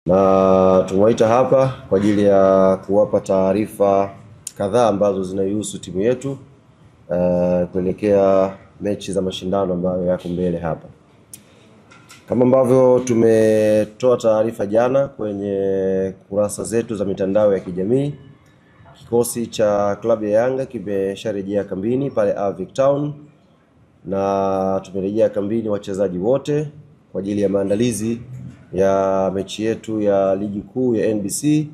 na tumewaita hapa kwa ajili ya kuwapa taarifa kadhaa ambazo zinahusu timu yetu kuelekea mechi za mashindano ambayo yako mbele hapa. Kama ambavyo tumetoa taarifa jana kwenye kurasa zetu za mitandao ya kijamii, kikosi cha klabu ya Yanga kimesharejea kambini pale Avic Town, na tumerejea kambini wachezaji wote kwa ajili ya maandalizi ya mechi yetu ya ligi kuu ya NBC,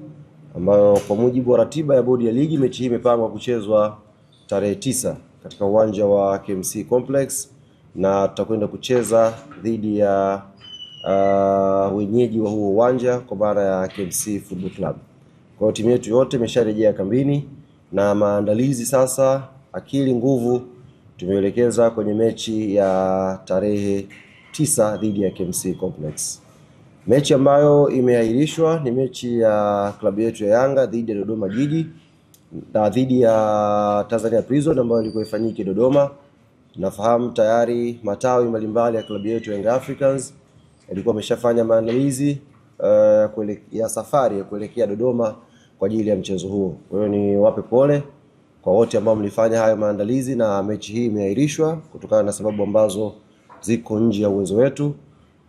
ambayo kwa mujibu wa ratiba ya bodi ya ligi mechi hii imepangwa kuchezwa tarehe 9 katika uwanja wa KMC Complex, na tutakwenda kucheza dhidi ya wenyeji wa huo uwanja kwa maana ya KMC Football Club. Kwa hiyo timu yetu yote imesharejea kambini na maandalizi sasa, akili nguvu tumeelekeza kwenye mechi ya tarehe 9 dhidi ya KMC Complex. Mechi ambayo imeahirishwa ni mechi ya klabu yetu ya Yanga dhidi ya Dodoma Jiji na dhidi ya Tanzania Prison ambayo ilikuwa ifanyike Dodoma. Nafahamu tayari matawi mbalimbali ya klabu yetu Young Africans ilikuwa ameshafanya maandalizi ya safari ya kuelekea Dodoma kwa ajili ya mchezo huo. Kwa hiyo ni wape pole kwa wote ambao mlifanya hayo maandalizi, na mechi hii imeahirishwa kutokana na sababu ambazo ziko nje ya uwezo wetu.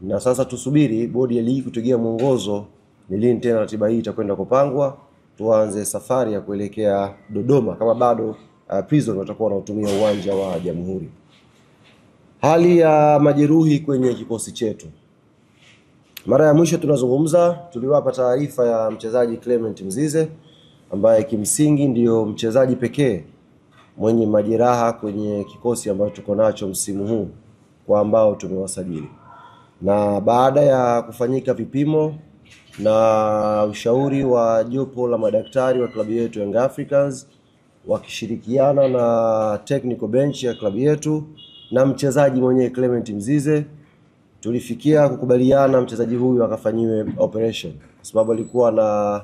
Na sasa tusubiri bodi ya ligi kutugia mwongozo ni lini tena ratiba hii itakwenda kupangwa, tuanze safari ya kuelekea Dodoma kama bado Prison watakuwa wanatumia uwanja wa Jamhuri. Hali ya majeruhi kwenye kikosi chetu. Mara ya mwisho tunazungumza tuliwapa taarifa ya mchezaji Clement Mzize ambaye kimsingi ndiyo mchezaji pekee mwenye majeraha kwenye kikosi ambacho tuko nacho msimu huu kwa ambao tumewasajili. Na baada ya kufanyika vipimo na ushauri wa jopo la madaktari wa klabu yetu Young Africans wakishirikiana na technical bench ya klabu yetu na mchezaji mwenyewe Clement Mzize, tulifikia kukubaliana mchezaji huyu akafanyiwe operation kwa sababu alikuwa na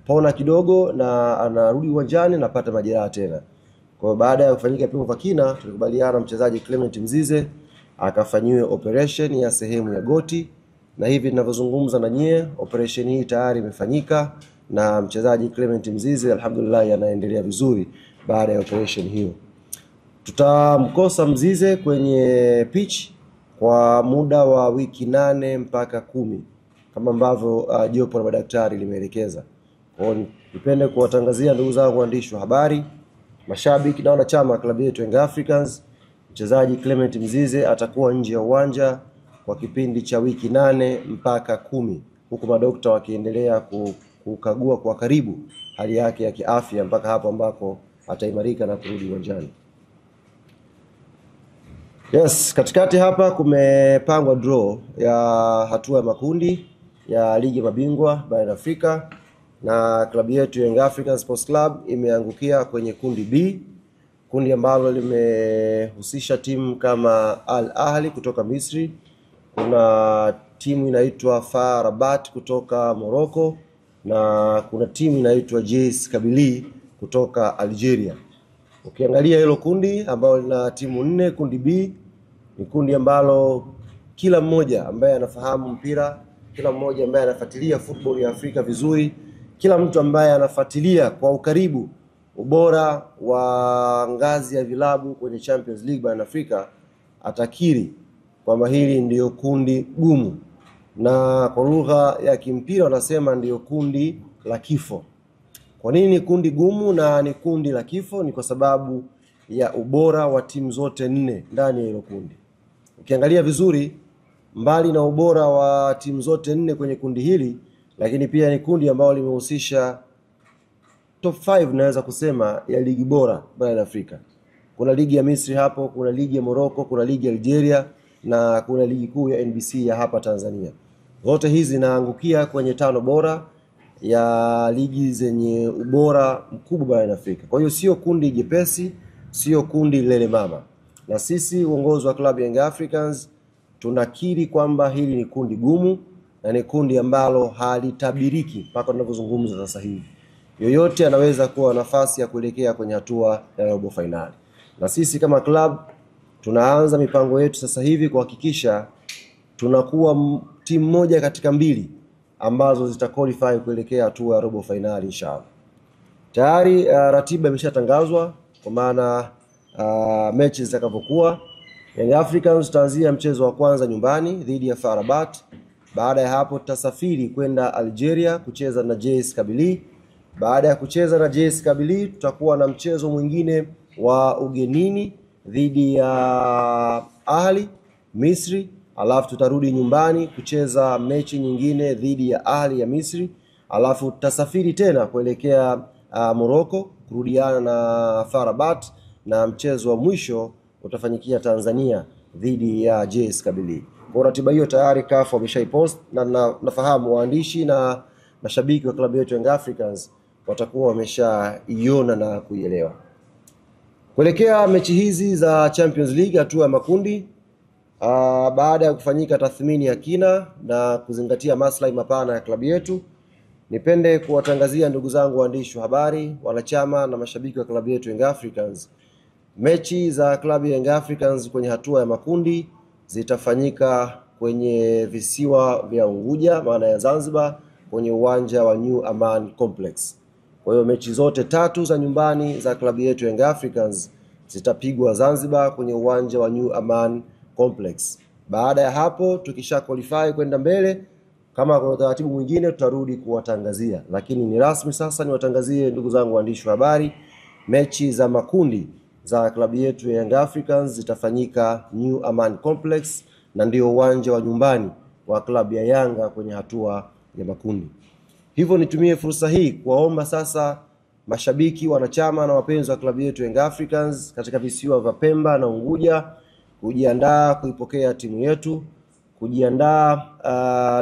pona kidogo na anarudi uwanjani na pata majeraha tena. Kwa baada ya kufanyika vipimo vya kina, tulikubaliana mchezaji Clement Mzize akafanyiwe operation ya sehemu ya goti, na hivi ninavyozungumza na nyie operation hii tayari imefanyika na mchezaji Clement Mzize alhamdulillah anaendelea vizuri baada ya operation hiyo. Tutamkosa Mzize kwenye pitch kwa muda wa wiki 8 mpaka 10 kama ambavyo jopo la madaktari limeelekeza. Kwa hiyo nipende kuwatangazia ndugu zangu waandishi wa habari, mashabiki na wanachama wa klabu yetu Young Africans, mchezaji Clement Mzize atakuwa nje ya uwanja kwa kipindi cha wiki 8 mpaka 10, huku madokta wakiendelea kukagua kwa karibu hali yake ya kiafya mpaka hapo ambako ataimarika na kurudi uwanjani. Yes, katikati hapa kumepangwa draw ya hatua ya makundi ya ligi mabingwa barani Afrika, na klabu yetu Young Africans Sports Club imeangukia kwenye kundi B, kundi ambalo limehusisha timu kama Al Ahli kutoka Misri, kuna timu inaitwa FAR Rabat kutoka Morocco, na kuna timu inaitwa JS Kabylie kutoka Algeria. Ukiangalia hilo kundi ambalo lina timu 4, kundi B ni kundi ambalo kila mmoja ambaye anafahamu mpira, kila mmoja ambaye anafuatilia football ya Afrika vizuri, kila mtu ambaye anafuatilia kwa ukaribu ubora wa ngazi ya vilabu kwenye Champions League barani Afrika atakiri kwamba hili ndiyo kundi gumu, na kwa lugha ya kimpira wanasema ndiyo kundi la kifo. Kwa nini kundi gumu na ni kundi la kifo? Ni kwa sababu ya ubora wa timu zote 4 ndani ya hilo kundi. Ukiangalia vizuri, mbali na ubora wa timu zote 4 kwenye kundi hili, lakini pia ni kundi ambalo limehusisha top 5 naweza kusema ya ligi bora barani Afrika. Kuna ligi ya Misri hapo, kuna ligi ya Morocco, kuna ligi ya Algeria na kuna ligi kuu ya NBC ya hapa Tanzania. Zote hizi zinaangukia kwenye 5 bora ya ligi zenye ubora mkubwa barani Afrika. Kwa hiyo sio kundi jepesi, sio kundi lele mama. Na sisi uongozi wa klabu Young Africans tunakiri kwamba hili ni kundi gumu na ni kundi ambalo halitabiriki mpaka tunapozungumza sasa hivi. Yoyote anaweza kuwa nafasi ya kuelekea kwenye hatua ya robo finali. Na sisi kama club tunaanza mipango yetu sasa hivi kuhakikisha tunakuwa timu moja katika 2 ambazo zitaqualify kuelekea hatua ya robo finali inshallah. Tayari ratiba imeshatangazwa kwa maana mechi zitakavyokuwa. Young Africans tutaanzia mchezo wa kwanza nyumbani dhidi ya FAR Rabat. Baada ya hapo tutasafiri kwenda Algeria kucheza na JS Kabylie. Baada ya kucheza na JS Kabylie tutakuwa na mchezo mwingine wa ugenini dhidi ya Ahli Misri, alafu tutarudi nyumbani kucheza mechi nyingine dhidi ya Ahli ya Misri, alafu tutasafiri tena kuelekea Morocco kurudiana na FAR Rabat, na mchezo wa mwisho utafanyikia Tanzania dhidi ya JS Kabylie. Kwa ratiba hiyo tayari CAF wameshaipost na nafahamu waandishi na mashabiki wa klabu yetu Young Africans watakuwa wameshaiona na kuielewa. Kuelekea mechi hizi za Champions League hatua ya makundi, baada ya kufanyika tathmini ya kina na kuzingatia maslahi mapana ya klabu yetu, nipende kuwatangazia ndugu zangu waandishi wa habari, wanachama na mashabiki wa klabu yetu Young Africans, mechi za klabu ya Young Africans kwenye hatua ya makundi zitafanyika kwenye visiwa vya Unguja, maana ya Zanzibar, kwenye uwanja wa New Aman Complex. Kwa hiyo mechi zote tatu za nyumbani za klabu yetu Young Africans zitapigwa Zanzibar kwenye uwanja wa New Aman Complex. Baada ya hapo tukisha qualify kwenda mbele, kama kuna utaratibu mwingine tutarudi kuwatangazia, lakini ni rasmi sasa niwatangazie ndugu zangu waandishi wa habari, mechi za makundi za klabu yetu Young Africans zitafanyika New Aman Complex, na ndio uwanja wa nyumbani wa klabu ya Yanga kwenye hatua ya makundi. Hivyo nitumie fursa hii kuwaomba sasa mashabiki, wanachama na wapenzi wa klabu yetu Young Africans katika visiwa vya Pemba na Unguja kujiandaa kuipokea timu yetu, kujiandaa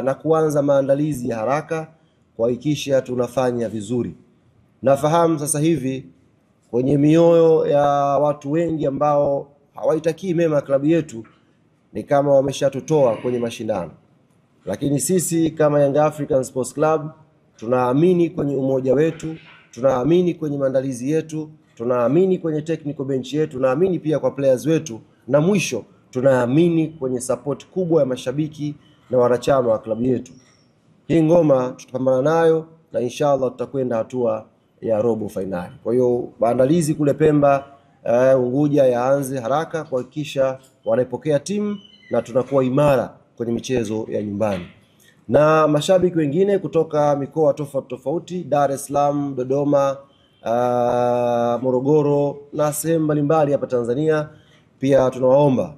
na kuanza maandalizi ya haraka kuhakikisha tunafanya vizuri. Nafahamu sasa hivi kwenye mioyo ya watu wengi ambao hawaitakii mema klabu yetu ni kama wameshatutoa kwenye mashindano, lakini sisi kama Young African Sports Club tunaamini kwenye umoja wetu, tunaamini kwenye maandalizi yetu, tunaamini kwenye technical bench yetu, tunaamini pia kwa players wetu, na mwisho tunaamini kwenye support kubwa ya mashabiki na wanachama wa klabu yetu. Hii ngoma tutapambana nayo na inshallah tutakwenda hatua ya robo finali. Kwa hiyo maandalizi kule Pemba, Unguja yaanze haraka kuhakikisha wanaipokea timu na tunakuwa imara kwenye michezo ya nyumbani. Na mashabiki wengine kutoka mikoa tofauti tofauti, Dar es Salaam, Dodoma, Morogoro na sehemu mbalimbali hapa Tanzania, pia tunawaomba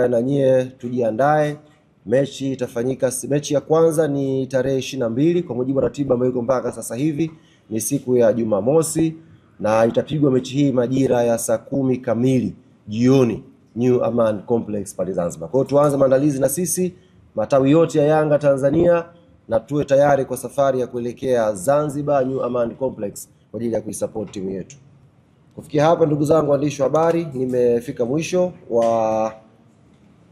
na nyie tujiandae. Mechi itafanyika, mechi ya kwanza ni tarehe 22 kwa mujibu wa ratiba ambayo iko mpaka sasa hivi, ni siku ya Jumamosi, na itapigwa mechi hii majira ya saa 10 kamili jioni New Aman Complex pale Zanzibar. Kwa hiyo tuanze maandalizi na sisi matawi yote ya Yanga Tanzania, na tuwe tayari kwa safari ya kuelekea Zanzibar New Aman Complex kwa ajili ya kuisupport timu yetu. Kufikia hapa ndugu zangu waandishi wa habari, nimefika mwisho wa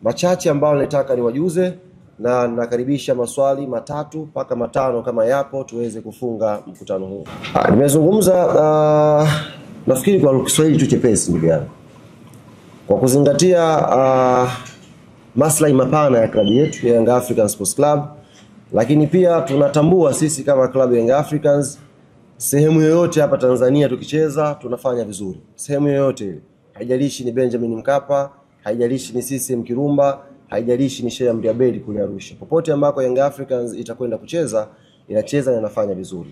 machache ambao nataka niwajuze, na nakaribisha maswali 3 mpaka 5 kama yapo tuweze kufunga mkutano huu. Nimezungumza nafikiri kwa Kiswahili tu chepesi ndugu yangu, kwa kuzingatia maslahi mapana ya klabu yetu ya Young African Sports Club, lakini pia tunatambua sisi kama klabu ya Young Africans sehemu yoyote hapa Tanzania tukicheza tunafanya vizuri. Sehemu yoyote, haijalishi ni Benjamin Mkapa, haijalishi ni CCM Kirumba, haijalishi ni Sheikh Amri Abeid kule Arusha. Popote ambako Young Africans itakwenda kucheza, inacheza na inafanya vizuri.